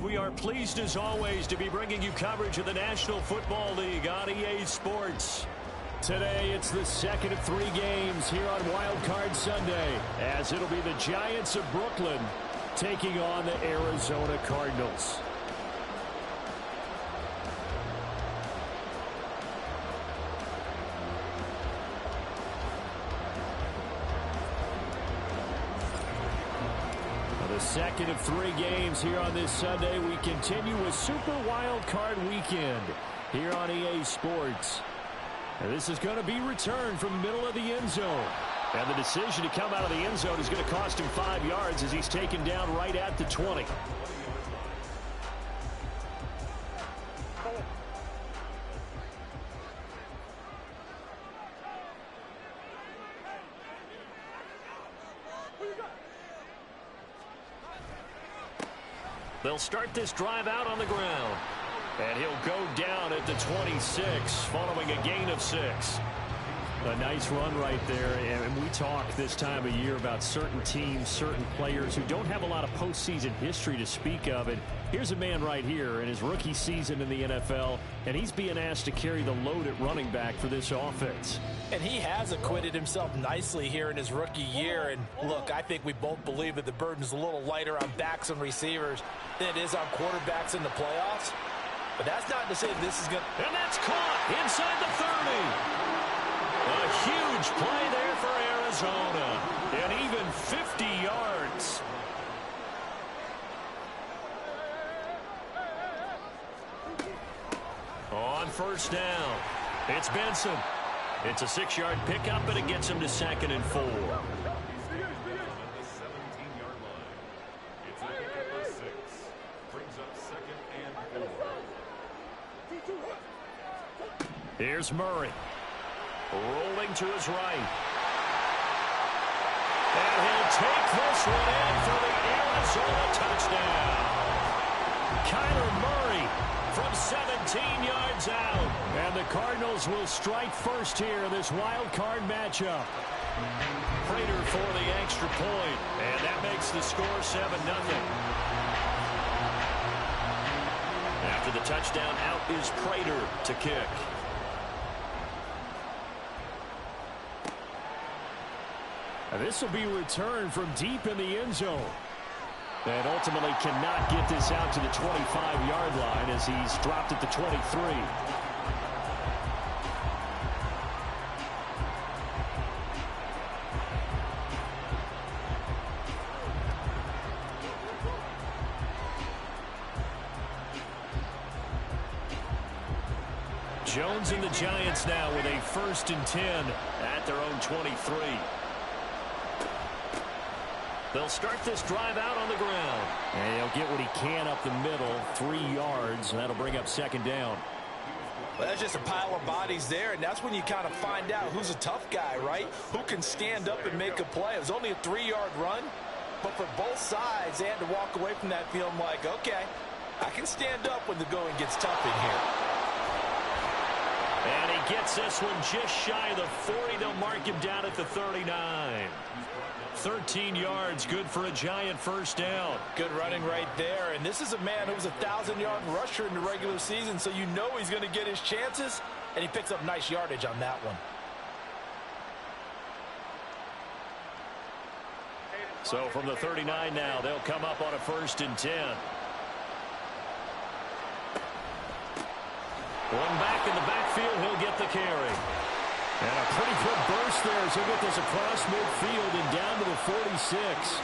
We are pleased as always to be bringing you coverage of the National Football League on EA Sports. Today it's the second of 3 games here on Wild Card Sunday, as it'll be the Giants of Brooklyn taking on the Arizona Cardinals. The second of 3 games here on this Sunday. We continue with Super Wild Card Weekend here on EA Sports. And this is going to be returned from the middle of the end zone. And the decision to come out of the end zone is going to cost him 5 yards as he's taken down right at the 20. They'll start this drive out on the ground. And he'll go down at the 26 following a gain of 6. A nice run right there. And we talk this time of year about certain teams, certain players who don't have a lot of postseason history to speak of. And here's a man right here in his rookie season in the NFL, and he's being asked to carry the load at running back for this offense. And he has acquitted himself nicely here in his rookie year. And look, I think we both believe that the burden's a little lighter on backs and receivers than it is on quarterbacks in the playoffs. But that's not to say this is going to... And that's caught inside the 30. A huge play there for Arizona. And even 50 yards. On first down, it's Benson. It's a 6-yard pickup, and it gets him to 2nd and 4. Here's Murray. Rolling to his right. And he'll take this one in for the Arizona touchdown. Kyler Murray from 17 yards out. And the Cardinals will strike first here in this wild card matchup. Prater for the extra point. And that makes the score 7-0. After the touchdown, out is Prater to kick. This will be returned from deep in the end zone. And ultimately cannot get this out to the 25-yard line as he's dropped at the 23. Jones and the Giants now with a 1st and 10 at their own 23. They'll start this drive out on the ground. And he'll get what he can up the middle, 3 yards, and that'll bring up 2nd down. Well, that's just a pile of bodies there, and that's when you kind of find out who's a tough guy, right? Who can stand up and make a play. It was only a 3-yard run, but for both sides, they had to walk away from that feeling like, okay, I can stand up when the going gets tough in here. And he gets this one just shy of the 40. They'll mark him down at the 39. 13 yards, good for a Giant 1st down. Good running right there. And this is a man who was a 1,000-yard rusher in the regular season, so you know he's going to get his chances, and he picks up nice yardage on that one. So from the 39 now, they'll come up on a 1st and 10. One back in the backfield, he'll get the carry. And a pretty good burst there as he'll get this across midfield and down to the 46.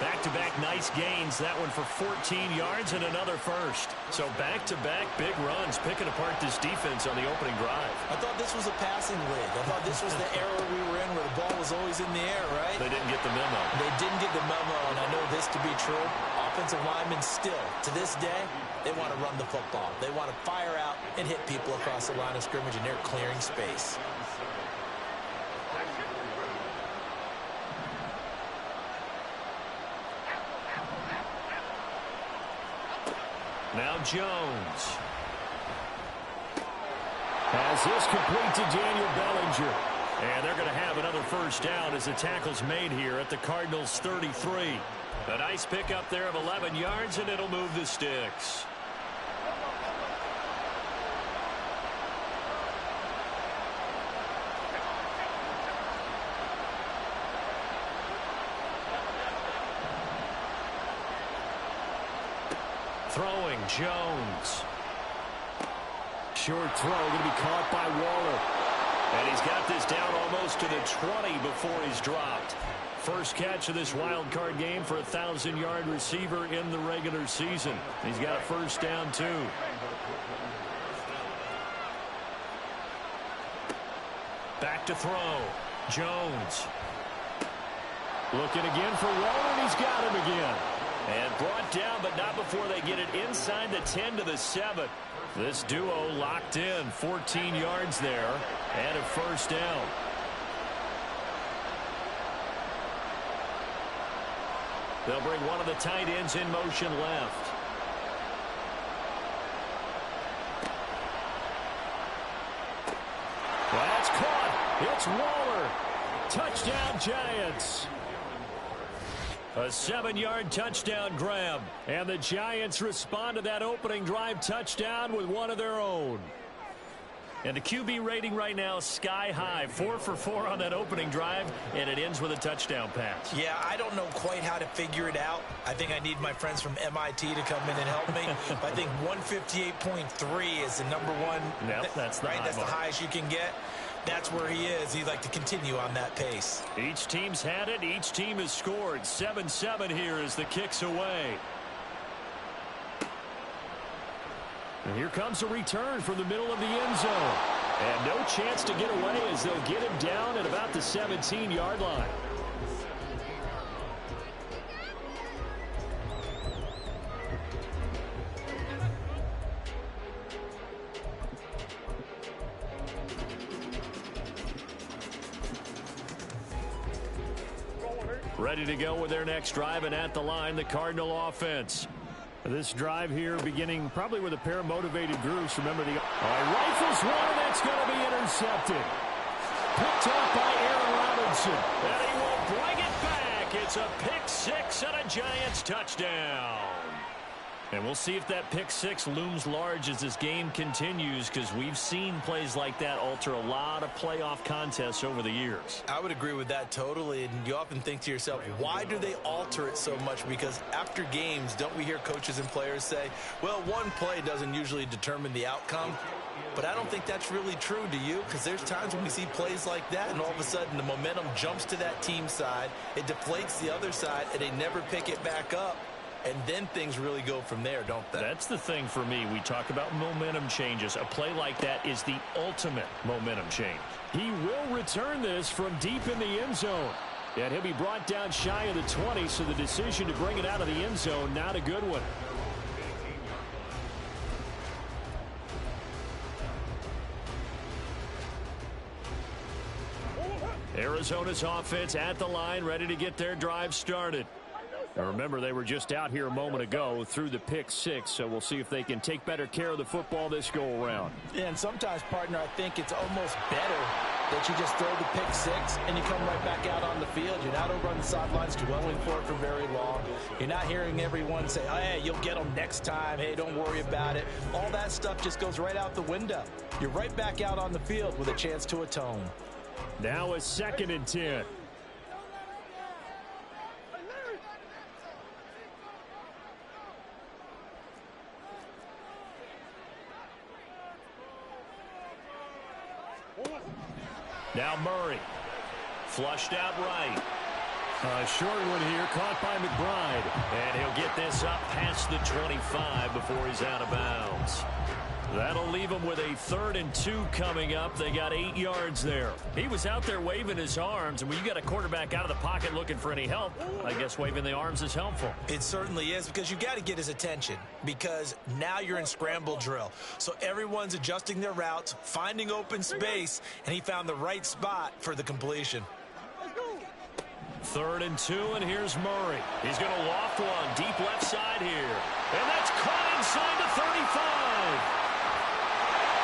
Back-to-back nice gains. That one for 14 yards and another 1st. So back-to-back big runs, picking apart this defense on the opening drive. I thought this was a passing league. I thought this was the era we were in where the ball was always in the air, right? They didn't get the memo. They didn't get the memo, and I know this to be true. Offensive linemen still, to this day, they want to run the football. They want to fire out and hit people across the line of scrimmage, and they're clearing space. Now Jones. Has this complete to Daniel Bellinger. And they're going to have another first down as the tackle's made here at the Cardinals' 33. A nice pickup there of 11 yards, and it'll move the sticks. Throwing, Jones. Short throw, going to be caught by Waller. And he's got this down almost to the 20 before he's dropped. First catch of this wild card game for a 1,000-yard receiver in the regular season. He's got a first down, too. Back to throw. Jones. Looking again for Waller, and he's got him again. And brought down, but not before they get it inside the 10 to the 7. This duo locked in, 14 yards there, and a first down. They'll bring one of the tight ends in motion left. That's caught. It's Waller. Touchdown, Giants. A 7-yard touchdown grab. And the Giants respond to that opening drive touchdown with one of their own. And the QB rating right now is sky high. 4 for 4 on that opening drive, and it ends with a touchdown pass. Yeah, I don't know quite how to figure it out. I think I need my friends from MIT to come in and help me. But I think 158.3 is the number one. Yep, that's the right. That's mark. the highest you can get. That's where he is. He'd like to continue on that pace. Each team's had it. Each team has scored. 7-7 here as the kick's away. And here comes a return from the middle of the end zone. And no chance to get away as they'll get him down at about the 17-yard line. Ready to go with their next drive, and at the line, the Cardinal offense. This drive here beginning probably with a pair of motivated groups. Remember, the rifles one, that's going to be intercepted. Picked up by Aaron Robinson. And he will bring it back. It's a pick six and a Giants touchdown. And we'll see if that pick six looms large as this game continues, because we've seen plays like that alter a lot of playoff contests over the years. I would agree with that totally. And you often think to yourself, why do they alter it so much? Because after games, don't we hear coaches and players say, well, one play doesn't usually determine the outcome? But I don't think that's really true, do you? Because there's times when we see plays like that, and all of a sudden the momentum jumps to that team side, it deflates the other side, and they never pick it back up. And then things really go from there, don't they? That's the thing for me. We talk about momentum changes. A play like that is the ultimate momentum change. He will return this from deep in the end zone. And he'll be brought down shy of the 20, so the decision to bring it out of the end zone, not a good one. Arizona's offense at the line, ready to get their drive started. Now remember, they were just out here a moment ago through the pick six, so we'll see if they can take better care of the football this go-around. Yeah, and sometimes, partner, I think it's almost better that you just throw the pick six and you come right back out on the field. You're not over on the sidelines dwelling for it for very long. You're not hearing everyone say, oh, hey, you'll get them next time. Hey, don't worry about it. All that stuff just goes right out the window. You're right back out on the field with a chance to atone. Now a 2nd and 10. Now Murray. Flushed out right. A short one here, caught by McBride. And he'll get this up past the 25 before he's out of bounds. That'll leave him with a 3rd and 2 coming up. They got 8 yards there. He was out there waving his arms, and when you got a quarterback out of the pocket looking for any help, I guess waving the arms is helpful. It certainly is, because you got to get his attention, because now you're in scramble drill. So everyone's adjusting their routes, finding open space, and he found the right spot for the completion. 3rd and 2, and here's Murray. He's going to loft one deep left side here. And that's caught inside the 35.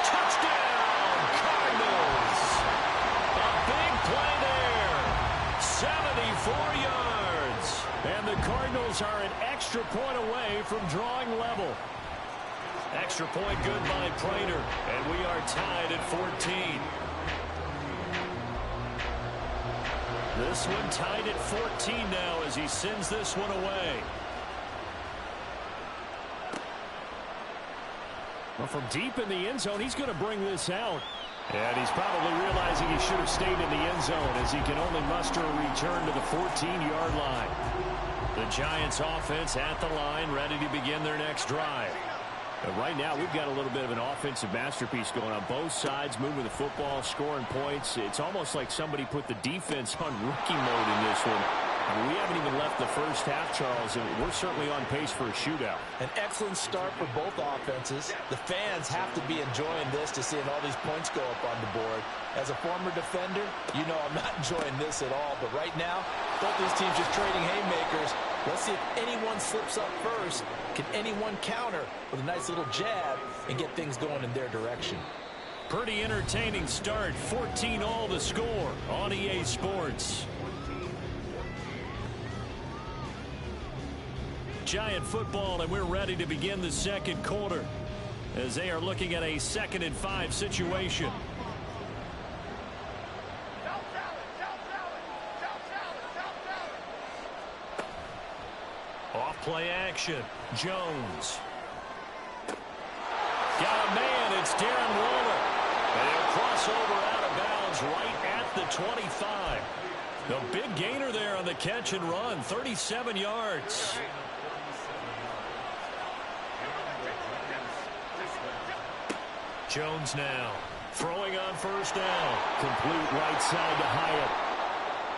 Touchdown, Cardinals. A big Cardinals are an extra point away from drawing level. Extra point good by Prater, and we are tied at 14. This one tied at 14 now as he sends this one away. Well, from deep in the end zone, he's going to bring this out. And he's probably realizing he should have stayed in the end zone as he can only muster a return to the 14-yard line. The Giants offense at the line, ready to begin their next drive. And right now, we've got a little bit of an offensive masterpiece going on. Both sides moving the football, scoring points. It's almost like somebody put the defense on rookie mode in this one. I mean, we haven't even left the first half, Charles, and we're certainly on pace for a shootout. An excellent start for both offenses. The fans have to be enjoying this to seeing all these points go up on the board. As a former defender, you know I'm not enjoying this at all. But right now, both these teams just trading haymakers. Let's see if anyone slips up first. Can anyone counter with a nice little jab and get things going in their direction? Pretty entertaining start. 14-all the score on EA Sports. Giant football, and we're ready to begin the second quarter as they are looking at a 2nd and 5 situation. Off play action. Jones. Got a man. It's Darren Waller. And he'll cross over out of bounds right at the 25. A big gainer there on the catch and run. 37 yards. Jones now throwing on first down. Complete right side to Hyatt.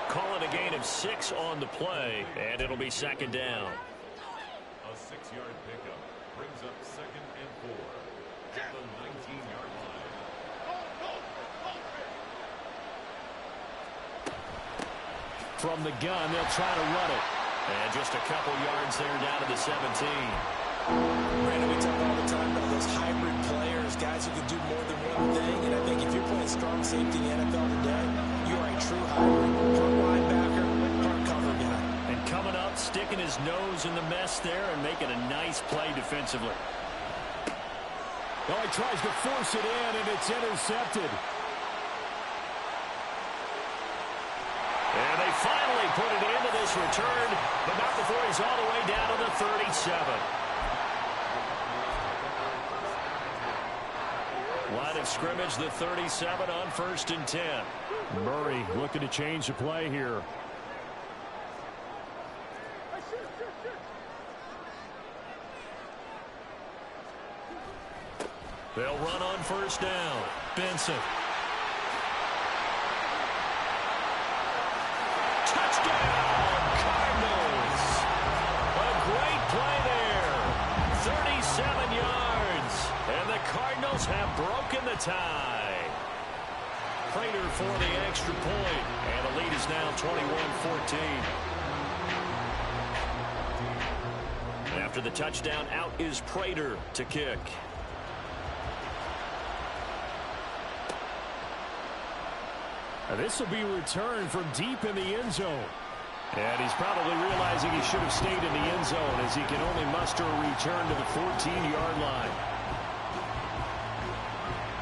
Calling a gain of 6 on the play, and it'll be 2nd down. A 6-yard pickup brings up 2nd and 4 at the 19-yard line. From the gun, they'll try to run it. And just a couple yards there down to the 17. Brandon, we talk all the time about those hybrid players, guys who can do more than one thing. And I think if you're playing strong safety in the NFL today, you are a true hybrid. Part linebacker, part cover guy. And coming up, sticking his nose in the mess there and making a nice play defensively. Oh, he tries to force it in, and it's intercepted. And they finally put it into this return, but not before he's all the way down to the 37. Line of scrimmage, the 37 on 1st and 10. Murray looking to change the play here. They'll run on first down. Benson. Touchdown, Cardinals. A great play there. 37 yards. And the Cardinals have broken the tie. Prater for the extra point. And the lead is now 21-14. After the touchdown, out is Prater to kick. This will be returned from deep in the end zone. And he's probably realizing he should have stayed in the end zone as he can only muster a return to the 14-yard line.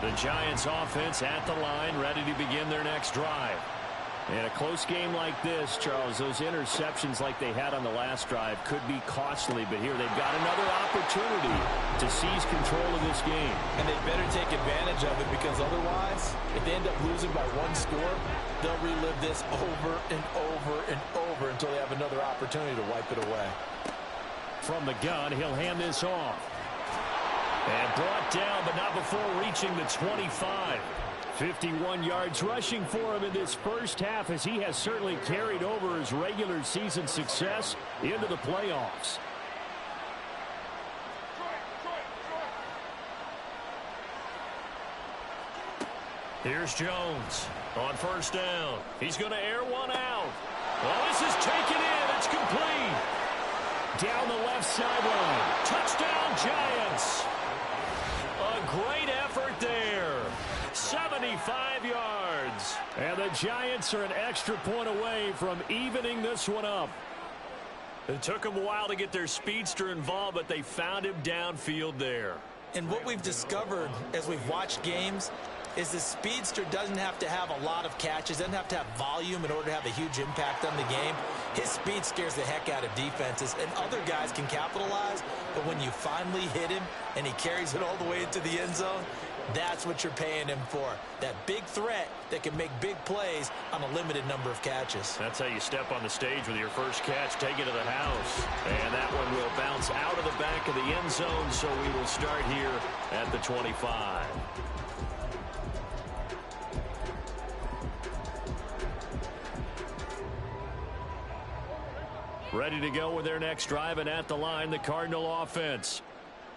The Giants offense at the line, ready to begin their next drive. In a close game like this, Charles, those interceptions like they had on the last drive could be costly, but here they've got another opportunity to seize control of this game. And they better take advantage of it, because otherwise, if they end up losing by 1 score, they'll relive this over and over and over until they have another opportunity to wipe it away. From the gun, he'll hand this off. And brought down, but not before reaching the 25. 51 yards rushing for him in this first half, as he has certainly carried over his regular season success into the playoffs. Here's Jones on first down. He's going to air one out. Well, this is taken in. It's complete. Down the left sideline. Touchdown, Giants. A great effort there. 75 yards. And the Giants are an extra point away from evening this one up. It took them a while to get their speedster involved, but they found him downfield there. And what we've discovered as we've watched games is the speedster doesn't have to have a lot of catches, doesn't have to have volume in order to have a huge impact on the game. His speed scares the heck out of defenses, and other guys can capitalize, but when you finally hit him and he carries it all the way into the end zone, that's what you're paying him for. That big threat that can make big plays on a limited number of catches. That's how you step on the stage with your first catch, take it to the house. And that one will bounce out of the back of the end zone, so we will start here at the 25. Ready to go with their next drive, and at the line, the Cardinal offense.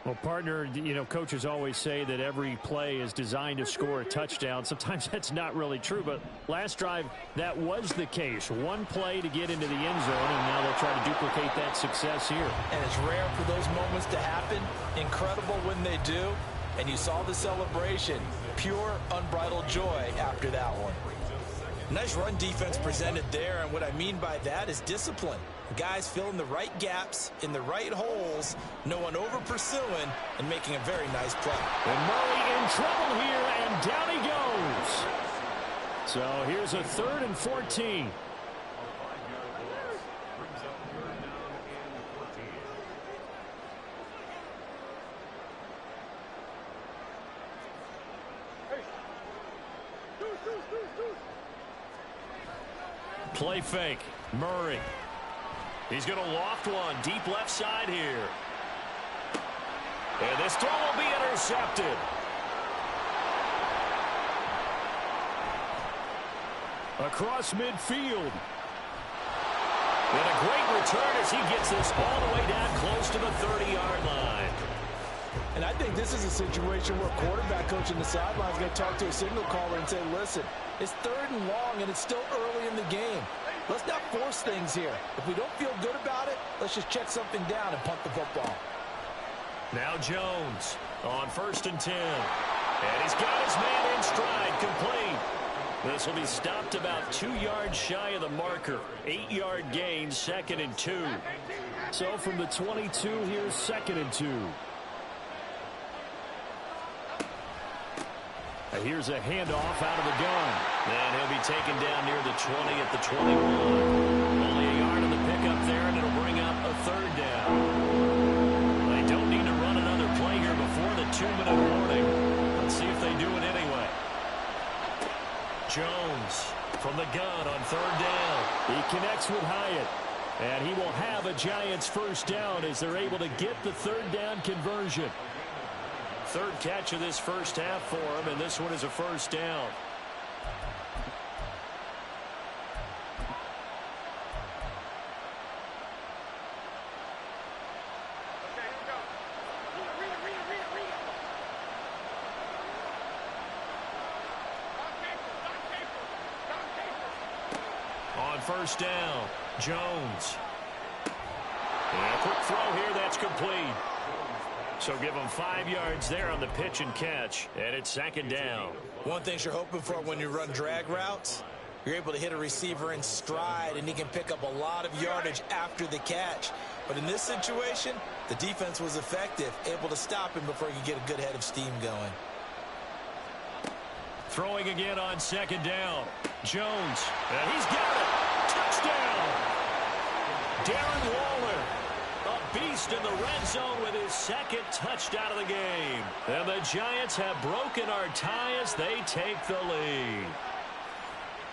Well, partner, you know, coaches always say that every play is designed to score a touchdown. Sometimes that's not really true, but last drive, that was the case. One play to get into the end zone, and now they'll try to duplicate that success here. And it's rare for those moments to happen. Incredible when they do. And you saw the celebration. Pure, unbridled joy after that one. Nice run defense presented there, and what I mean by that is discipline. Guys filling the right gaps in the right holes, no one over pursuing, and making a very nice play. And Murray in trouble here, and down he goes. So here's a 3rd and 14. Play fake. Murray. He's going to loft one deep left side here. And this throw will be intercepted. Across midfield. And a great return as he gets this all the way down close to the 30-yard line. And I think this is a situation where a quarterback coach in the sideline is going to talk to a signal caller and say, listen, it's 3rd and long and it's still early in the game. Let's not force things here. If we don't feel good about it, let's just check something down and punt the football. Now Jones on 1st and 10. And he's got his man in stride, complete. This will be stopped about 2 yards shy of the marker. 8-yard gain, 2nd and 2. So from the 22, here's 2nd and 2. Here's a handoff out of the gun. And he'll be taken down near the 20 at the 21. Only a yard on the pickup there, and it'll bring up a 3rd down. They don't need to run another play here before the 2-minute warning. Let's see if they do it anyway. Jones from the gun on 3rd down. He connects with Hyatt. And he will have a Giants 1st down as they're able to get the 3rd down conversion. 3rd catch of this first half for him, and this one is a 1st down. On 1st down, Jones. And a quick throw here, that's complete. So give them 5 yards there on the pitch and catch, and it's 2nd down. One thing you're hoping for when you run drag routes, you're able to hit a receiver in stride, and he can pick up a lot of yardage after the catch. But in this situation, the defense was effective, able to stop him before he could get a good head of steam going. Throwing again on 2nd down. Jones, and he's got it. Touchdown! Darren Waller. A beast in the red zone with his 2nd touchdown of the game. And the Giants have broken our tie as they take the lead.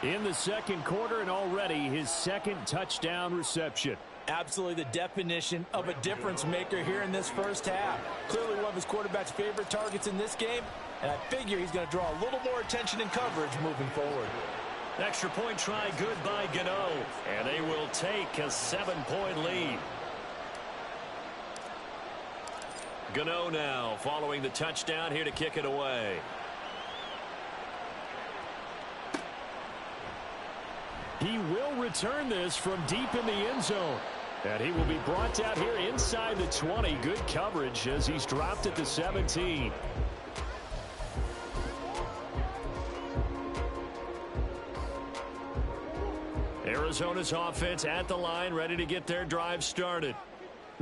In the 2nd quarter, and already his 2nd touchdown reception. Absolutely the definition of a difference maker here in this first half. Clearly one of his quarterback's favorite targets in this game, and I figure he's going to draw a little more attention and coverage moving forward. Extra point try good by Gano, and they will take a 7-point lead. Gano now following the touchdown here to kick it away. He will return this from deep in the end zone. And he will be brought out here inside the 20. Good coverage as he's dropped at the 17. Arizona's offense at the line, ready to get their drive started.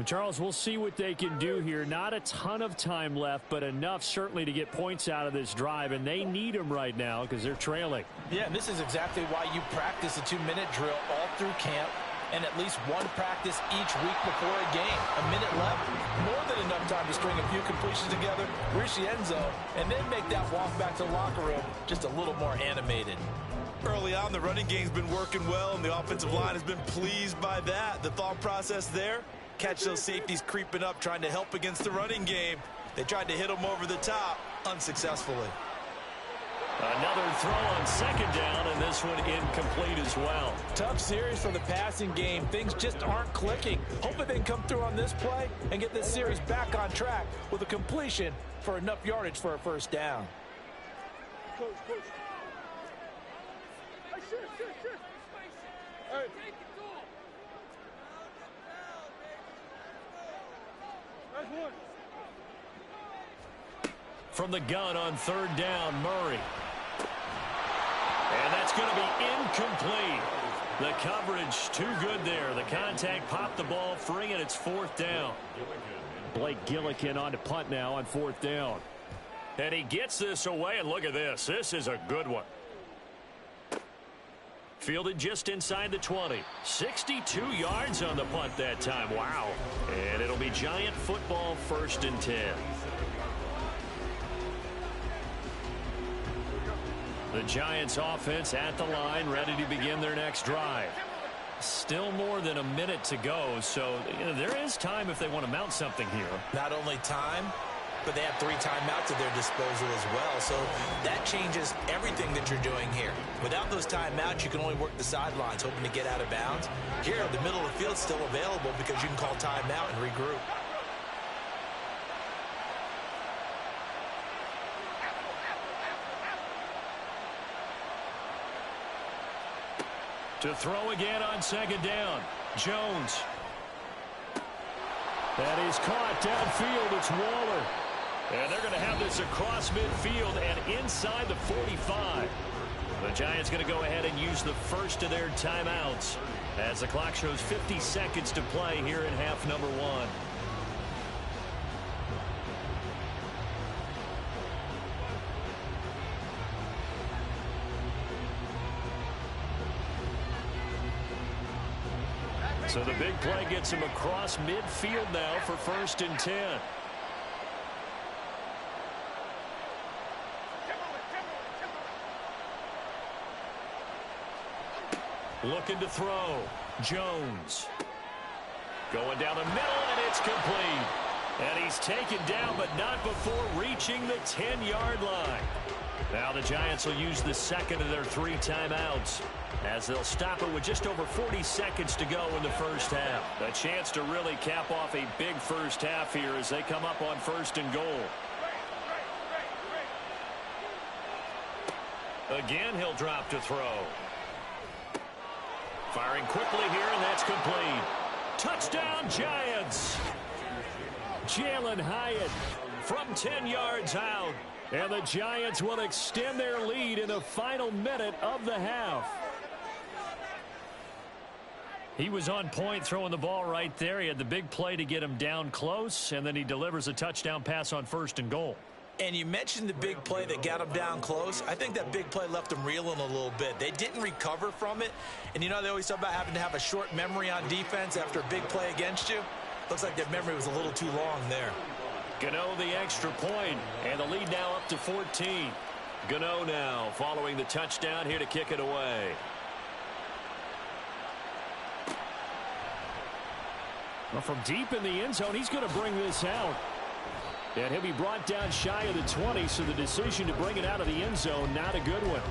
Charles, we'll see what they can do here. Not a ton of time left, but enough certainly to get points out of this drive, and they need them right now because they're trailing. Yeah, and this is exactly why you practice a 2-minute drill all through camp and at least one practice each week before a game. A minute left, more than enough time to string a few completions together, reach the end zone, and then make that walk back to the locker room just a little more animated. Early on, the running game's been working well, and the offensive line has been pleased by that. The thought process there, catch those safeties creeping up, trying to help against the running game. They tried to hit them over the top, unsuccessfully. Another throw on second down, and this one incomplete as well. Tough series for the passing game. Things just aren't clicking. Hoping they can come through on this play and get this series back on track with a completion for enough yardage for a first down. Coach. Hey. That's one. From the gun on third down, Murray. And that's going to be incomplete. The coverage too good there. The contact popped the ball free, and it's fourth down. Blake Gillikin on to punt now on fourth down. And he gets this away, and look at this. This is a good one. Fielded just inside the 20. 62 yards on the punt that time. Wow. And it'll be Giant football, 1st and 10. The Giants offense at the line, ready to begin their next drive. Still more than a minute to go, so there is time if they want to mount something here. Not only time, but they have 3 timeouts at their disposal as well, so that changes everything that you're doing here. Without those timeouts, you can only work the sidelines, hoping to get out of bounds. Here, the middle of the field's still available because you can call timeout and regroup. To throw again on second down, Jones. That is caught downfield. It's Waller. And they're going to have this across midfield and inside the 45. The Giants going to go ahead and use the first of their timeouts as the clock shows 50 seconds to play here in half number 1. So the big play gets him across midfield now for 1st and 10. Looking to throw. Jones. Going down the middle, and it's complete. And he's taken down, but not before reaching the 10-yard line. Now the Giants will use the second of their 3 timeouts, as they'll stop it with just over 40 seconds to go in the first half. A chance to really cap off a big first half here as they come up on 1st and goal. Again, he'll drop to throw. Firing quickly here, and that's complete. Touchdown, Giants! Jalen Hyatt From 10 yards out. And the Giants will extend their lead in the final minute of the half. He was on point throwing the ball right there. He had the big play to get him down close, and then he delivers a touchdown pass on 1st and goal. And you mentioned the big play that got him down close. I think that big play left him reeling a little bit. They didn't recover from it. And you know they always talk about having to have a short memory on defense after a big play against you. Looks like their memory was a little too long there. Gano the extra point, and the lead now up to 14. Gano now following the touchdown here to kick it away. Well, from deep in the end zone, he's going to bring this out. And he'll be brought down shy of the 20, so the decision to bring it out of the end zone, not a good one.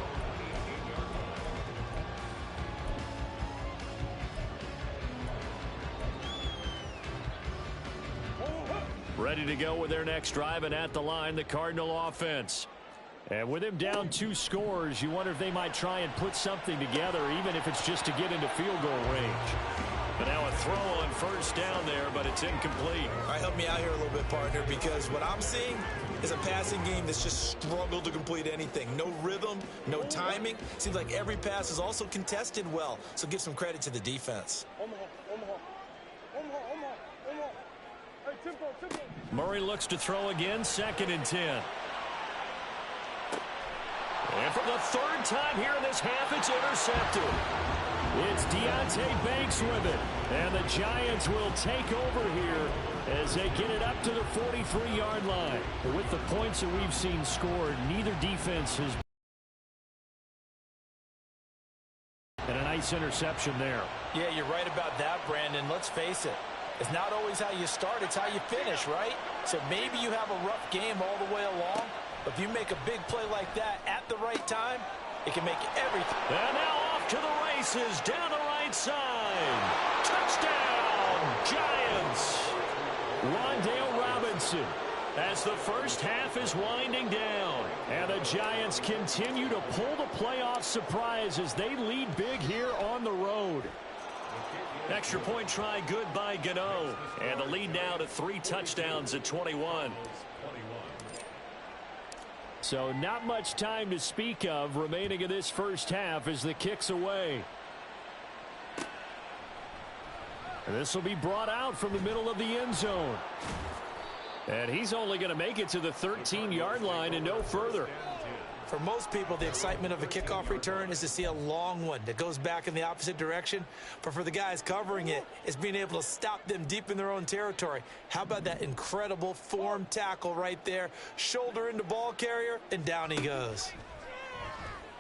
Ready to go with their next drive, and at the line, the Cardinal offense. And with him down 2 scores, you wonder if they might try and put something together, even if it's just to get into field goal range. And now a throw on first down there, but it's incomplete. All right, help me out here a little bit, partner, because what I'm seeing is a passing game that's just struggled to complete anything. No rhythm, no timing. Seems like every pass is also contested well, so give some credit to the defense. Hey, tempo. Murray looks to throw again, 2nd and 10. And for the 3rd time here in this half, it's intercepted. It's Deonte Banks with it. And the Giants will take over here as they get it up to the 43-yard line. But with the points that we've seen scored, neither defense has. And a nice interception there. Yeah, you're right about that, Brandon. Let's face it. It's not always how you start, it's how you finish, right? So maybe you have a rough game all the way along, but if you make a big play like that at the right time, it can make everything. And now off to the races down the right side. Touchdown, Giants. Rondale Robinson as the first half is winding down. And the Giants continue to pull the playoff surprise as they lead big here on the road. Extra point try good by Gano. And the lead now to 3 touchdowns at 21. So not much time to speak of remaining in this first half as the kick's away. And this will be brought out from the middle of the end zone. And he's only going to make it to the 13-yard line and no further. For most people, the excitement of a kickoff return is to see a long one that goes back in the opposite direction. But for the guys covering it, it's being able to stop them deep in their own territory. How about that incredible form tackle right there? Shoulder into ball carrier, and down he goes.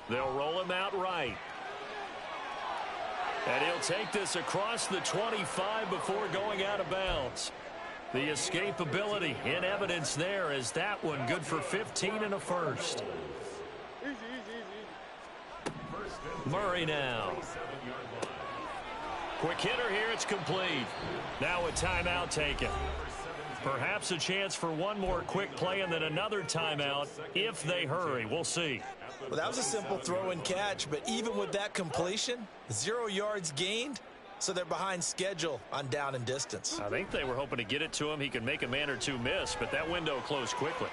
They'll roll him out right. And he'll take this across the 25 before going out of bounds. The escapability in evidence there as that one good for 15 and a first. Easy. Murray now. Quick hitter here, it's complete. Now a timeout taken. Perhaps a chance for one more quick play and then another timeout if they hurry. We'll see. Well, that was a simple throw and catch, but even with that completion, 0 yards gained, so they're behind schedule on down and distance. I think they were hoping to get it to him. He could make a man or two miss, but that window closed quickly.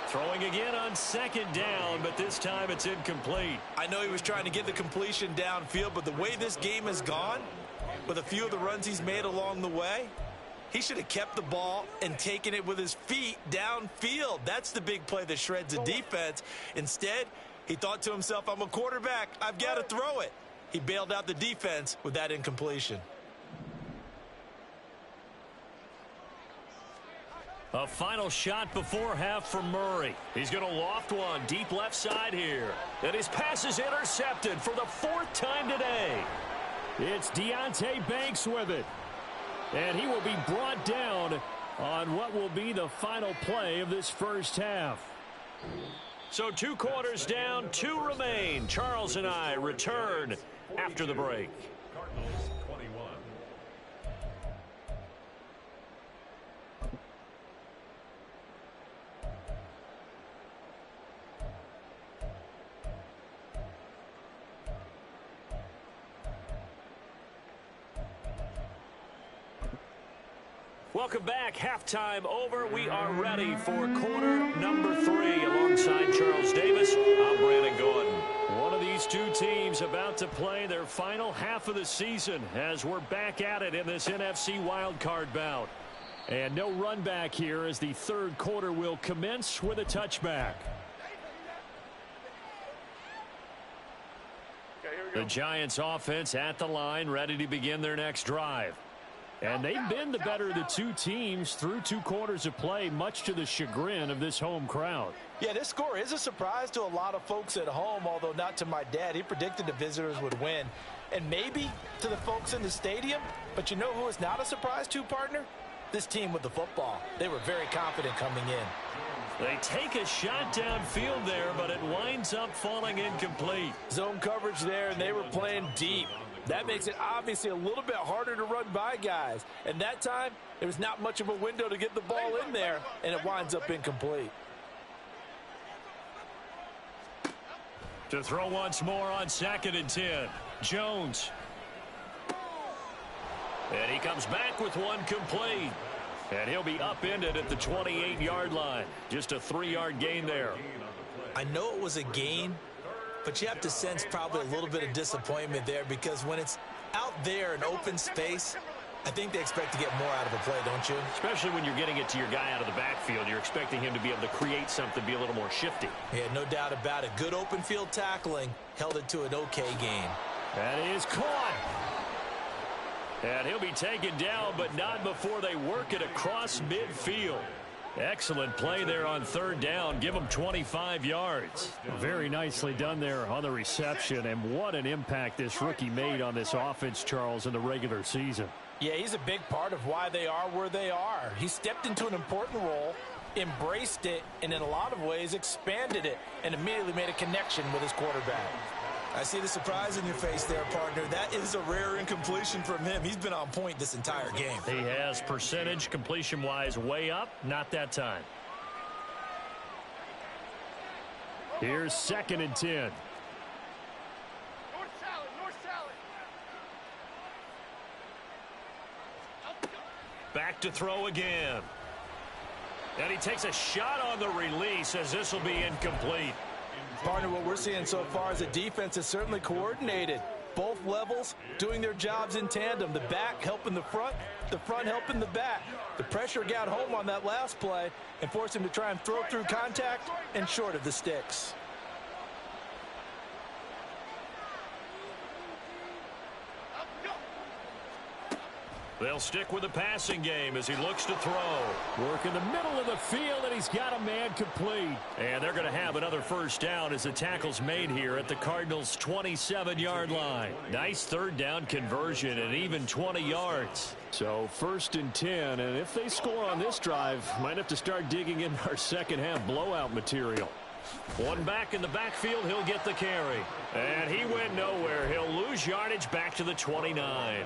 Throwing again on 2nd down, but this time it's incomplete. I know he was trying to get the completion downfield, but the way this game has gone, with a few of the runs he's made along the way, he should have kept the ball and taken it with his feet downfield. That's the big play that shreds the defense. Instead, he thought to himself, I'm a quarterback, I've got to throw it. He bailed out the defense with that incompletion. A final shot before half from Murray. He's going to loft one deep left side here. And his pass is intercepted for the 4th time today. It's Deonte Banks with it. And he will be brought down on what will be the final play of this first half. So 2 quarters down, 2 remain. Charles and I return after the break. Cardinals 21. Welcome back. Halftime over. We are ready for quarter number 3. Alongside Charles Davis, I'm Brandon Gordon. One of these two teams about to play their final half of the season as we're back at it in this NFC wildcard bout. And no run back here as the 3rd quarter will commence with a touchback. The Giants offense at the line, ready to begin their next drive. And they've been the better of the 2 teams through 2 quarters of play, much to the chagrin of this home crowd. Yeah, this score is a surprise to a lot of folks at home, although not to my dad. He predicted the visitors would win. And maybe to the folks in the stadium, but you know who is not a surprise to, partner? This team with the football. They were very confident coming in. They take a shot downfield there, but it winds up falling incomplete. Zone coverage there, and they were playing deep. That makes it obviously a little bit harder to run by guys. And that time, there was not much of a window to get the ball in there, and it winds up incomplete. To throw once more on 2nd and 10. Jones. And he comes back with one complete. And he'll be upended at the 28-yard line. Just a 3-yard gain there. I know it was a gain, but you have to sense probably a little bit of disappointment there because when it's out there in open space, I think they expect to get more out of a play, don't you? Especially when you're getting it to your guy out of the backfield. You're expecting him to be able to create something, be a little more shifty. Yeah, no doubt about it. Good open field tackling held it to an okay gain. That is caught. And he'll be taken down, but not before they work it across midfield. Excellent play there on 3rd down. Give him 25 yards. Very nicely done there on the reception. And what an impact this rookie made on this offense, Charles, in the regular season. Yeah, he's a big part of why they are where they are. He stepped into an important role, embraced it, and in a lot of ways expanded it, and immediately made a connection with his quarterback. I see the surprise in your face there, partner. That is a rare incompletion from him. He's been on point this entire game. He has percentage completion-wise way up. Not that time. Here's 2nd and 10. North Sally, North Sally. Back to throw again. And he takes a shot on the release as this will be incomplete. Partner, what we're seeing so far is the defense is certainly coordinated. Both levels doing their jobs in tandem. The back helping the front helping the back. The pressure got home on that last play and forced him to try and throw through contact and short of the sticks. They'll stick with the passing game as he looks to throw. Work in the middle of the field, and he's got a man complete. And they're going to have another 1st down as the tackle's made here at the Cardinals' 27-yard line. Nice 3rd down conversion and even 20 yards. So 1st and 10, and if they score on this drive, might have to start digging in our second-half blowout material. One back in the backfield, he'll get the carry. And he went nowhere. He'll lose yardage back to the 29.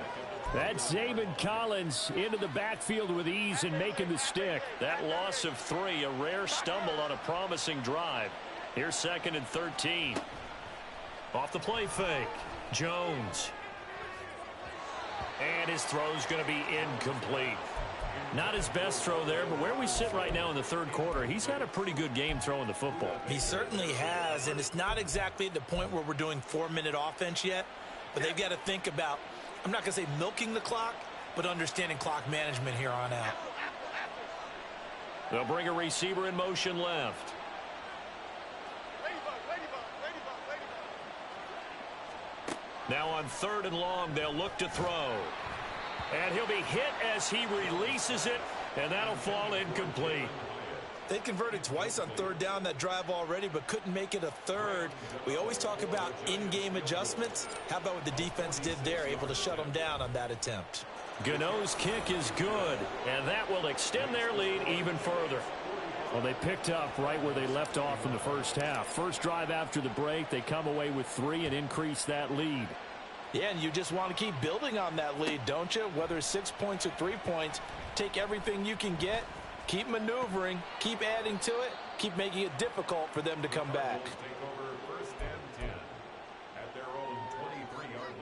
That's Zaven Collins into the backfield with ease and making the stick. That loss of 3, a rare stumble on a promising drive. Here's 2nd and 13. Off the play fake. Jones. And his throw's going to be incomplete. Not his best throw there, but where we sit right now in the 3rd quarter, he's had a pretty good game throwing the football. He certainly has, and it's not exactly at the point where we're doing 4-minute offense yet, but they've got to think about, I'm not going to say milking the clock, but understanding clock management here on out. They'll bring a receiver in motion left. Now on 3rd and long, they'll look to throw. And he'll be hit as he releases it, and that'll fall incomplete. They converted twice on 3rd down that drive already, but couldn't make it a 3rd. We always talk about in-game adjustments. How about what the defense did there, able to shut them down on that attempt? Gano's kick is good, and that will extend their lead even further. Well, they picked up right where they left off in the 1st half. First drive after the break, they come away with 3 and increase that lead. Yeah, and you just want to keep building on that lead, don't you? Whether it's 6 points or 3 points, take everything you can get. Keep maneuvering, keep adding to it, keep making it difficult for them to come back. Take over 1st and 10 at their own 23-yard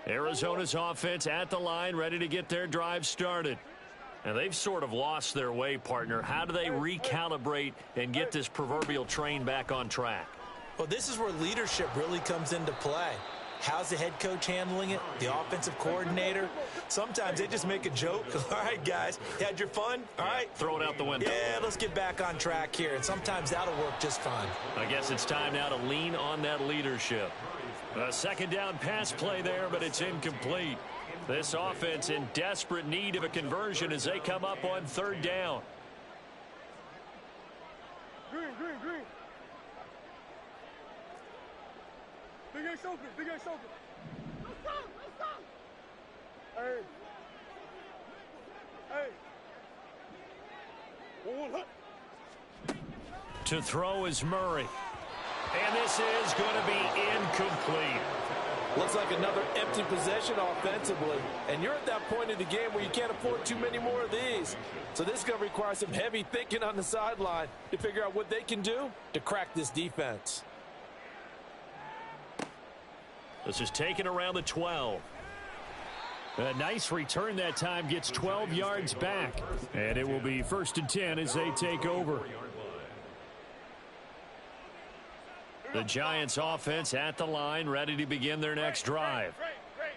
line. Arizona's offense at the line, ready to get their drive started. And they've sort of lost their way, partner. How do they recalibrate and get this proverbial train back on track? Well, this is where leadership really comes into play. How's the head coach handling it? The offensive coordinator? Sometimes they just make a joke. All right, guys, you had your fun? All right. Throw it out the window. Yeah, let's get back on track here. And sometimes that'll work just fine. I guess it's time now to lean on that leadership. A 2nd down pass play there, but it's incomplete. This offense in desperate need of a conversion as they come up on 3rd down. Green. Big Ace open, Big Ace open. Let's go. Hey. One. To throw is Murray. And this is going to be incomplete. Looks like another empty possession offensively. And you're at that point in the game where you can't afford too many more of these. So this is going to require some heavy thinking on the sideline to figure out what they can do to crack this defense. This is taken around the 12. A nice return that time, gets 12 yards back. And it will be 1st and 10 as they take over. The Giants offense at the line, ready to begin their next drive.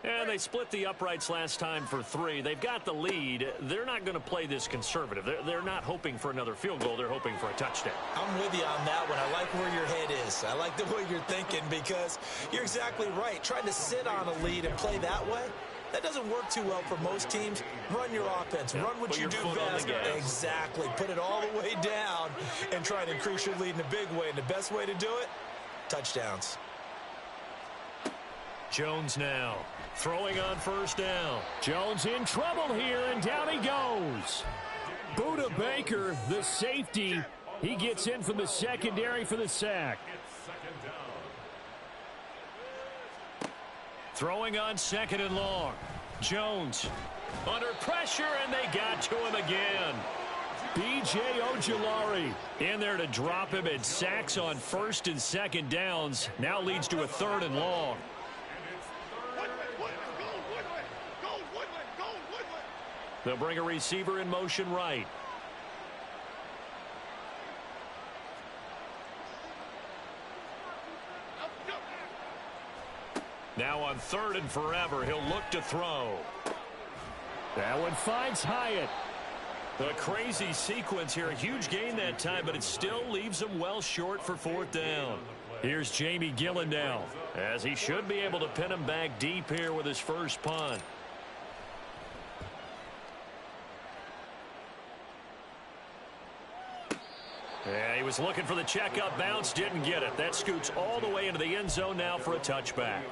And they split the uprights last time for 3. They've got the lead. They're not going to play this conservative. They're not hoping for another field goal. They're hoping for a touchdown. I'm with you on that one. I like where your head is. I like the way you're thinking because you're exactly right. Trying to sit on a lead and play that way, that doesn't work too well for most teams. Run your offense. Run what you do best. Exactly. Put it all the way down and try to increase your lead in a big way. And the best way to do it, touchdowns. Jones now throwing on 1st down. Jones in trouble here, and down he goes. Budda Baker, the safety, he gets in from the secondary for the sack. Throwing on 2nd and long. Jones under pressure, and they got to him again. B.J. Ojulari in there to drop him, and sacks on 1st and 2nd downs. Now leads to a 3rd and long. They'll bring a receiver in motion right. Now on 3rd and forever, he'll look to throw. That one finds Hyatt. A crazy sequence here. A huge gain that time, but it still leaves him well short for 4th down. Here's Jamie Gillen now, as he should be able to pin him back deep here with his first punt. Yeah, he was looking for the checkup bounce, didn't get it. That scoots all the way into the end zone now for a touchback.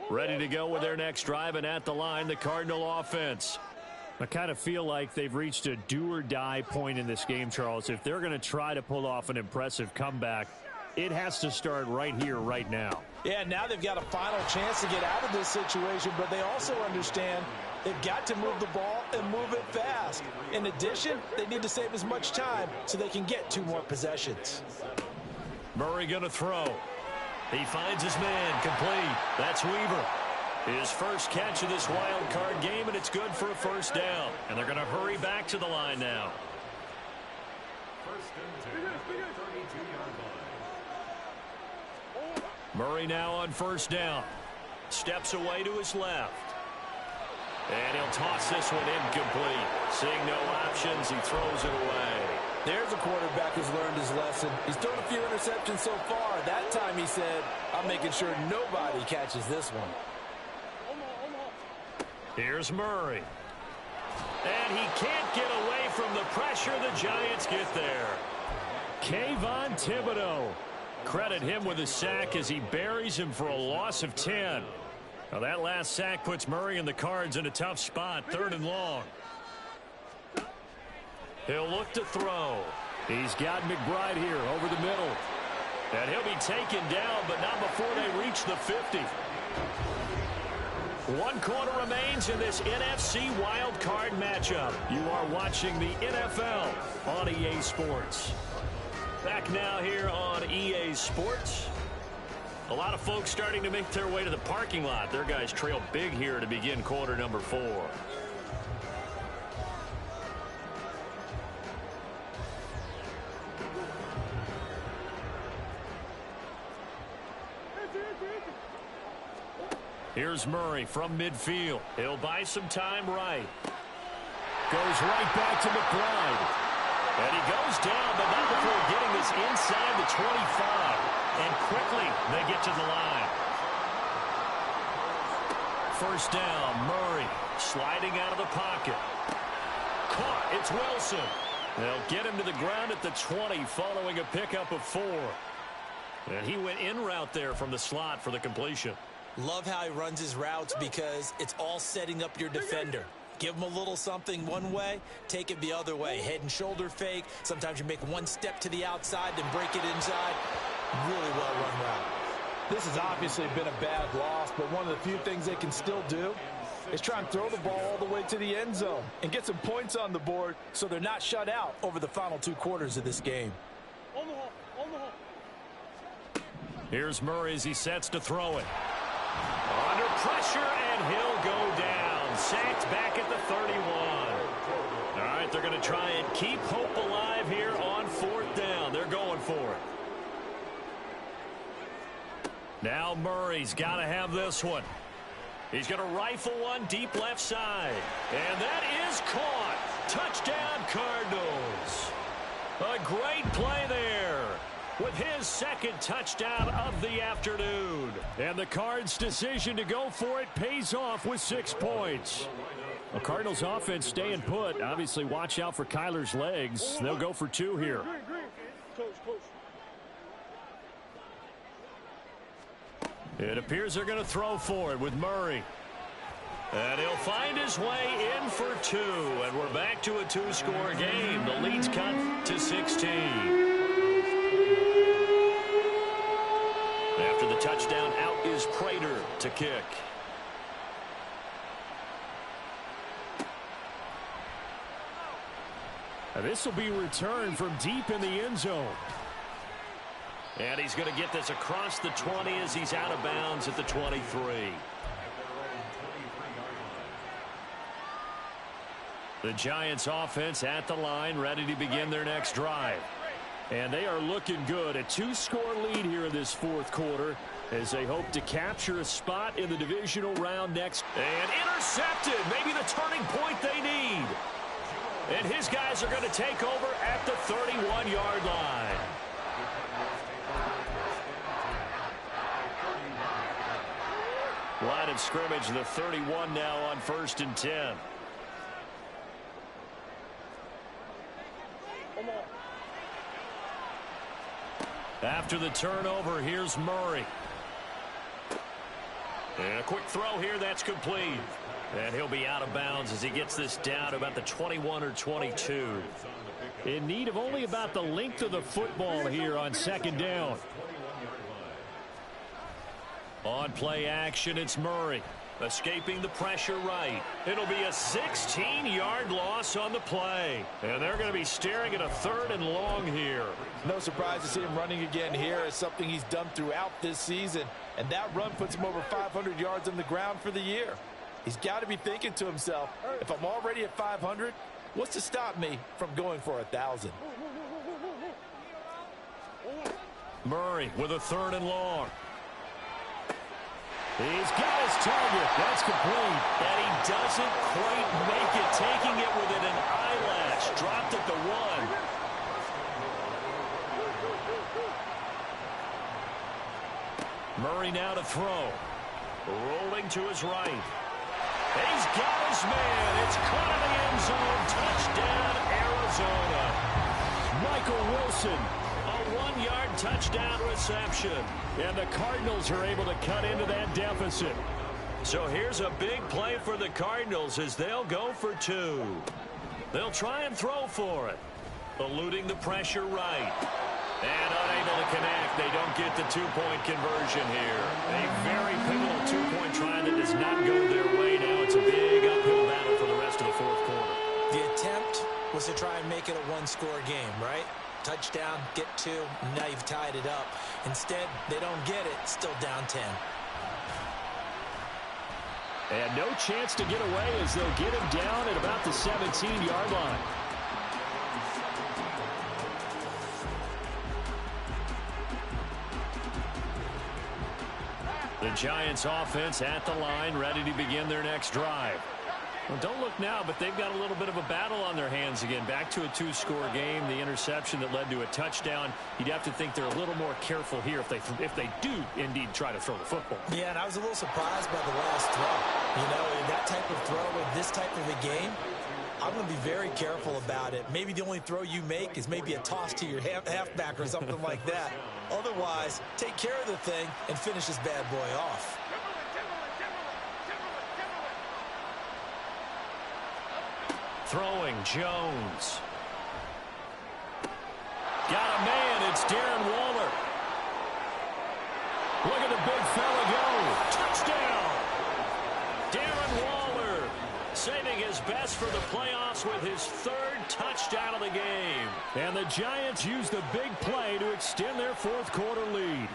Ready to go with their next drive, and at the line, the Cardinal offense. I kind of feel like they've reached a do-or-die point in this game, Charles. If they're going to try to pull off an impressive comeback, it has to start right here, right now. Yeah, now they've got a final chance to get out of this situation, but they also understand they've got to move the ball and move it fast. In addition, they need to save as much time so they can get 2 more possessions. Murray going to throw. He finds his man, complete. That's Weaver. His first catch of this wild card game, and it's good for a 1st down. And they're going to hurry back to the line now. 1st and 10 at the 32-yard line. Murray now on 1st down. Steps away to his left. And he'll toss this one incomplete. Seeing no options, he throws it away. There's a quarterback who's learned his lesson. He's thrown a few interceptions so far. That time he said, I'm making sure nobody catches this one. Here's Murray. And he can't get away from the pressure. The Giants get there. Kayvon Thibodeaux. Credit him with a sack as he buries him for a loss of 10. Now that last sack puts Murray and the Cards in a tough spot. 3rd and long. He'll look to throw. He's got McBride here over the middle. And he'll be taken down, but not before they reach the 50. 1 quarter remains in this NFC wild card matchup. You are watching the NFL on EA Sports. Back now here on EA Sports. A lot of folks starting to make their way to the parking lot. Their guys trail big here to begin quarter number 4. Here's Murray from midfield. He'll buy some time right. Goes right back to McBride. And he goes down, but not before getting this inside the 25. And quickly they get to the line. 1st down, Murray sliding out of the pocket. Caught, it's Wilson. They'll get him to the ground at the 20 following a pickup of 4. And he went in route there from the slot for the completion. Love how he runs his routes because it's all setting up your defender. Give him a little something one way, take it the other way. Head and shoulder fake. Sometimes you make one step to the outside, then break it inside. Really well run route. This has obviously been a bad loss, but one of the few things they can still do is try and throw the ball all the way to the end zone and get some points on the board so they're not shut out over the final 2 quarters of this game. On the hole. Here's Murray as he sets to throw it. Under pressure, and he'll go down. Sacked back at the 31. All right, they're going to try and keep hope alive here on 4th down. They're going for it. Now Murray's got to have this one. He's going to rifle one deep left side. And that is caught. Touchdown, Cardinals. A great play there with his 2nd touchdown of the afternoon. And the Cards' decision to go for it pays off with 6 points. The Cardinals offense staying put. Obviously, watch out for Kyler's legs. They'll go for 2 here. It appears they're going to throw for it with Murray. And he'll find his way in for 2. And we're back to a 2-score game. The lead's cut to 16. After the touchdown, out is Prater to kick. This will be returned from deep in the end zone. And he's going to get this across the 20 as he's out of bounds at the 23. The Giants offense at the line, ready to begin their next drive. And they are looking good. A 2-score lead here in this 4th quarter as they hope to capture a spot in the divisional round next. And intercepted. Maybe the turning point they need. And his guys are going to take over at the 31-yard line. Line of scrimmage, the 31 now on 1st and 10. After the turnover, here's Murray. And a quick throw here, that's complete. And he'll be out of bounds as he gets this down to about the 21 or 22. In need of only about the length of the football here on 2nd down. On play action, it's Murray. Escaping the pressure right. It'll be a 16-yard loss on the play. And they're going to be staring at a 3rd and long here. No surprise to see him running again here. It's something he's done throughout this season. And that run puts him over 500 yards on the ground for the year. He's got to be thinking to himself, if I'm already at 500, what's to stop me from going for 1,000? Murray with a 3rd and long. He's got his target. That's complete. And he doesn't quite make it, taking it within an eyelash. Dropped at the 1. Murray now to throw. Rolling to his right. He's got his man. It's caught in the end zone. Touchdown, Arizona. Michael Wilson. A 1-yard touchdown reception. And the Cardinals are able to cut into that deficit. So here's a big play for the Cardinals as they'll go for 2. They'll try and throw for it. Eluding the pressure right. And unable to connect. They don't get the 2-point conversion here. A very pivotal 2-point try that does not go their way. Now it's a big uphill battle for the rest of the 4th quarter. The attempt was to try and make it a 1-score game, right? Touchdown, get 2, and now you've tied it up. Instead, they don't get it, still down 10. And no chance to get away as they'll get him down at about the 17-yard line. The Giants offense at the line, ready to begin their next drive. Well, don't look now, but they've got a little bit of a battle on their hands again. Back to a 2-score game. The interception that led to a touchdown. You'd have to think they're a little more careful here if they do indeed try to throw the football. Yeah, and I was a little surprised by the last throw. You know, in that type of throw in this type of a game, I'm going to be very careful about it. Maybe the only throw you make is maybe a toss to your halfback or something like that. Otherwise, take care of the thing and finish this bad boy off. Throwing, Jones. Got a man, it's Darren Waller. Look at the big fella go. Touchdown! Darren Waller saving his best for the playoffs with his 3rd touchdown of the game. And the Giants use the big play to extend their 4th quarter lead.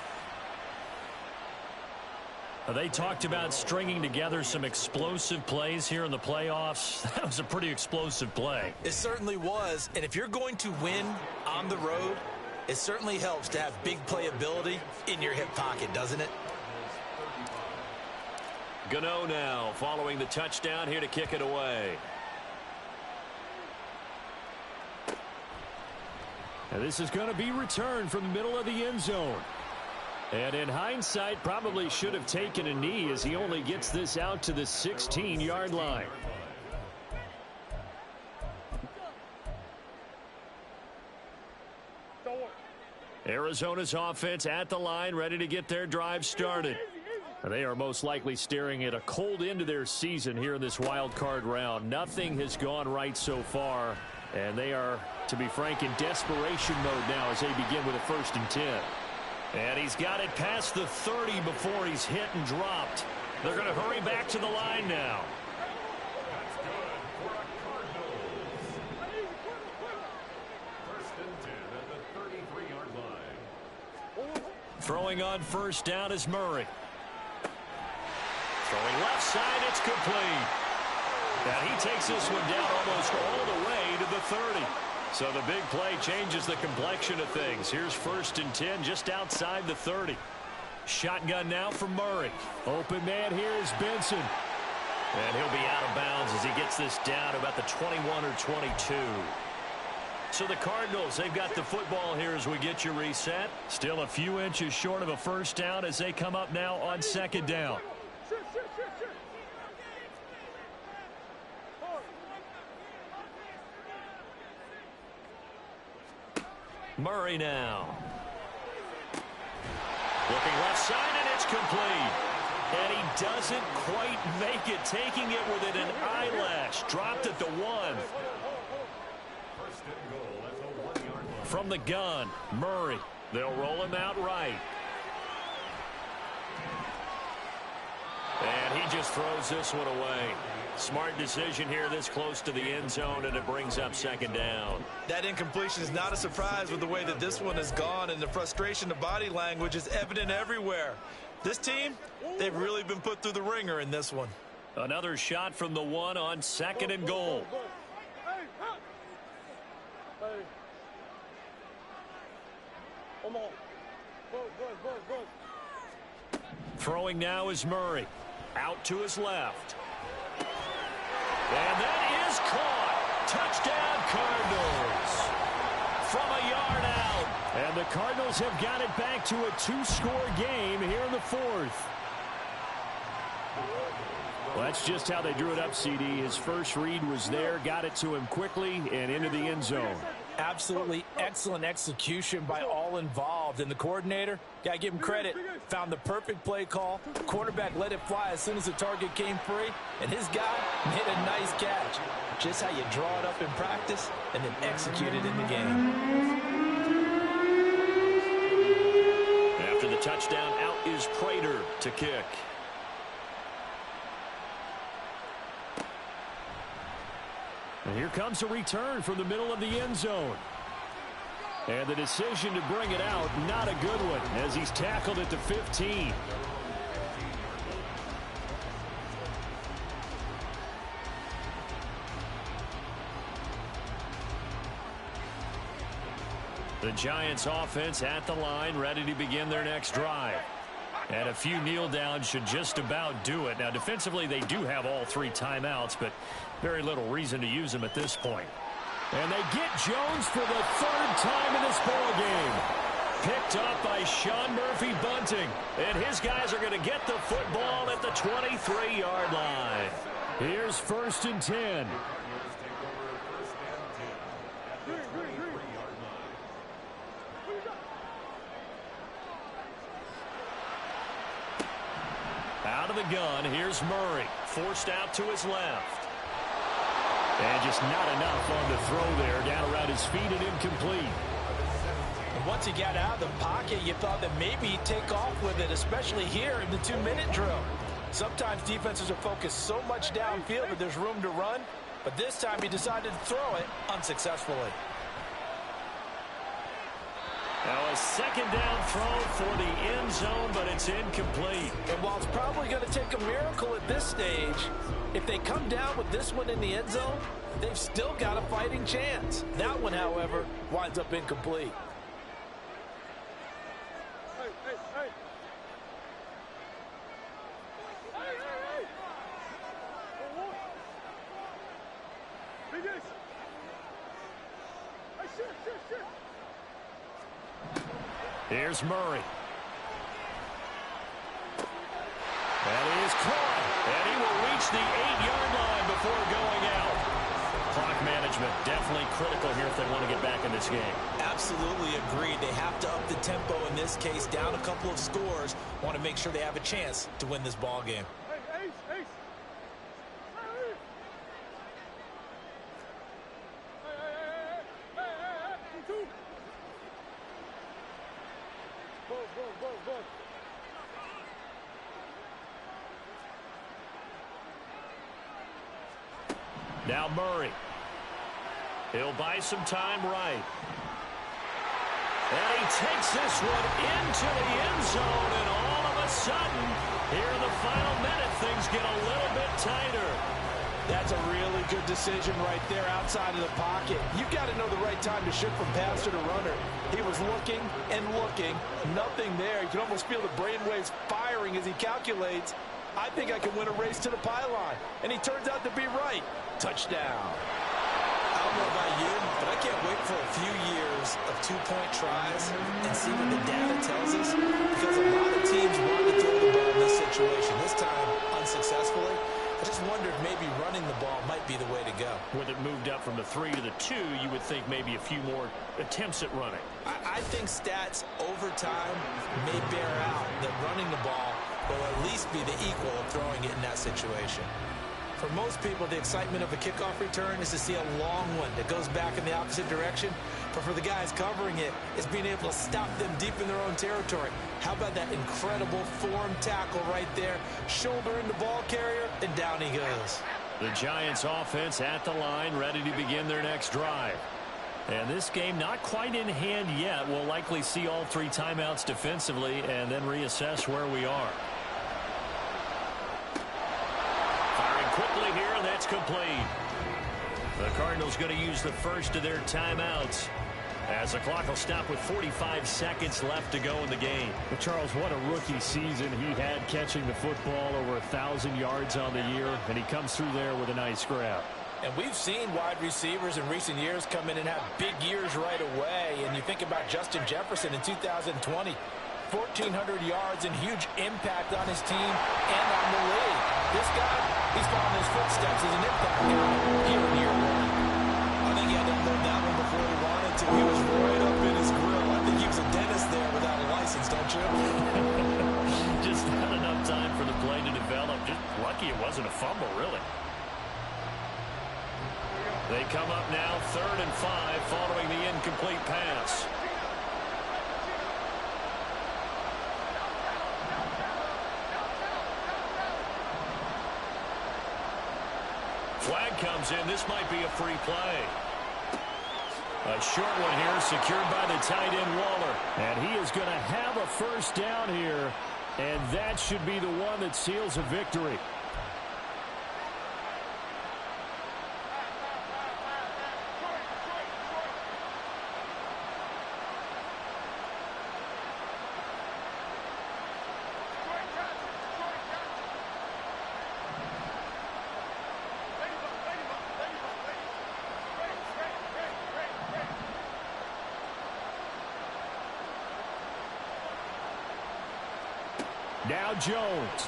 They talked about stringing together some explosive plays here in the playoffs. That was a pretty explosive play. It certainly was. And if you're going to win on the road, it certainly helps to have big playability in your hip pocket, doesn't it? Gano now following the touchdown here to kick it away. And this is going to be returned from the middle of the end zone. And in hindsight, probably should have taken a knee as he only gets this out to the 16-yard line. Arizona's offense at the line, ready to get their drive started. They are most likely staring at a cold end to their season here in this wild card round. Nothing has gone right so far, and they are, to be frank, in desperation mode now as they begin with a 1st and 10. And he's got it past the 30 before he's hit and dropped. They're going to hurry back to the line now. That's good for a Cardinals. 1st and 10 at the 33-yard line. Throwing on 1st down is Murray. Throwing left side, it's complete. And he takes this one down almost all the way to the 30. So the big play changes the complexion of things. Here's 1st and 10 just outside the 30. Shotgun now for Murray. Open man here is Benson. And he'll be out of bounds as he gets this down about the 21 or 22. So the Cardinals, they've got the football here as we get you reset. Still a few inches short of a 1st down as they come up now on 2nd down. Murray now. Looking left side, and it's complete. And he doesn't quite make it, taking it within an eyelash. Dropped at the 1. 1st and goal at the 1-yard line. From the gun, Murray. They'll roll him out right. And he just throws this one away. Smart decision here this close to the end zone, and it brings up 2nd down. That incompletion is not a surprise with the way that this one has gone, and the frustration of body language is evident everywhere. This team, they've really been put through the ringer in this one. Another shot from the 1 on 2nd and goal. Come on. Go. Throwing now is Murray. Out to his left. And that is caught. Touchdown, Cardinals. From a yard out. And the Cardinals have got it back to a 2-score game here in the 4th. Well, that's just how they drew it up, CD. His first read was there, got it to him quickly, and into the end zone. Absolutely excellent execution by all involved. And the coordinator, got to give him credit, found the perfect play call. Quarterback let it fly as soon as the target came free. And his guy made a nice catch. Just how you draw it up in practice and then execute it in the game. After the touchdown, out is Prater to kick. And here comes a return from the middle of the end zone. And the decision to bring it out, not a good one, as he's tackled at the 15. The Giants offense at the line, ready to begin their next drive. And a few kneel downs should just about do it. Now, defensively, they do have all 3 timeouts, but very little reason to use them at this point. And they get Jones for the 3rd time in this ball game. Picked up by Sean Murphy Bunting. And his guys are going to get the football at the 23-yard line. Here's 1st and 10. Out of the gun, here's Murray. Forced out to his left. And just not enough on the throw there. Down around his feet and incomplete. And once he got out of the pocket, you thought that maybe he'd take off with it, especially here in the 2-minute drill. Sometimes defenses are focused so much downfield that there's room to run, but this time he decided to throw it unsuccessfully. Now a second down throw for the end zone, but it's incomplete. And while it's probably going to take a miracle at this stage, if they come down with this one in the end zone, they've still got a fighting chance. That one, however, winds up incomplete. Here's Murray. That is caught. And he will reach the 8-yard line before going out. Clock management definitely critical here if they want to get back in this game. Absolutely agreed. They have to up the tempo in this case, down a couple of scores. Want to make sure they have a chance to win this ball game. Now Murray. He'll buy some time right. And he takes this one into the end zone, and all of a sudden, here in the final minute, things get a little bit tighter. That's a really good decision right there outside of the pocket. You've got to know the right time to shift from passer to runner. He was looking and looking, nothing there. You can almost feel the brainwaves firing as he calculates, I think I can win a race to the pylon. And he turns out to be right. Touchdown. I don't know about you, but I can't wait for a few years of two-point tries and see what the data tells us, because a lot of teams want to throw the ball in this situation. This time, unsuccessfully. I just wondered maybe running the ball might be the way to go. With it moved up from the 3 to the 2, you would think maybe a few more attempts at running. I think stats over time may bear out that running the ball will at least be the equal of throwing it in that situation. For most people, the excitement of a kickoff return is to see a long one that goes back in the opposite direction. But for the guys covering it, it's being able to stop them deep in their own territory. How about that incredible form tackle right there? Shoulder in the ball carrier, and down he goes. The Giants offense at the line, ready to begin their next drive. And this game not quite in hand yet. We'll likely see all 3 timeouts defensively and then reassess where we are. Quickly here, and that's complete. The Cardinals going to use the first of their timeouts as the clock will stop with 45 seconds left to go in the game. But Charles, what a rookie season he had, catching the football over 1,000 yards on the year, and he comes through there with a nice grab. And we've seen wide receivers in recent years come in and have big years right away. And you think about Justin Jefferson in 2020. 1,400 yards and huge impact on his team and on the league. This guy, he's following his footsteps as an impact guy here in year 1. I think he had to unload that one before he wanted to. He was right up in his grill. I think he was a dentist there without a license, don't you? Just not enough time for the play to develop. Just lucky it wasn't a fumble, really. They come up now 3rd and 5 following the incomplete pass. Flag comes in. This might be a free play. A short one here, secured by the tight end Waller. And he is going to have a first down here, and that should be the one that seals a victory. Now Jones.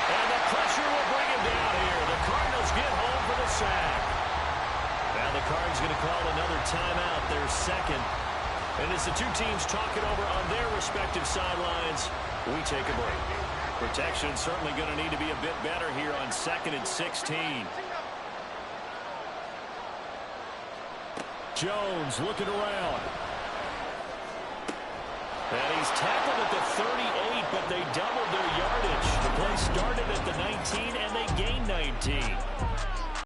And the pressure will bring him down here. The Cardinals get home for the sack. Now the Cards going to call another timeout, their second. And as the two teams talk it over on their respective sidelines, we take a break. Protection certainly going to need to be a bit better here on 2nd and 16. Jones looking around. And he's tackled at the 38, but they doubled their yardage. The play started at the 19, and they gained 19.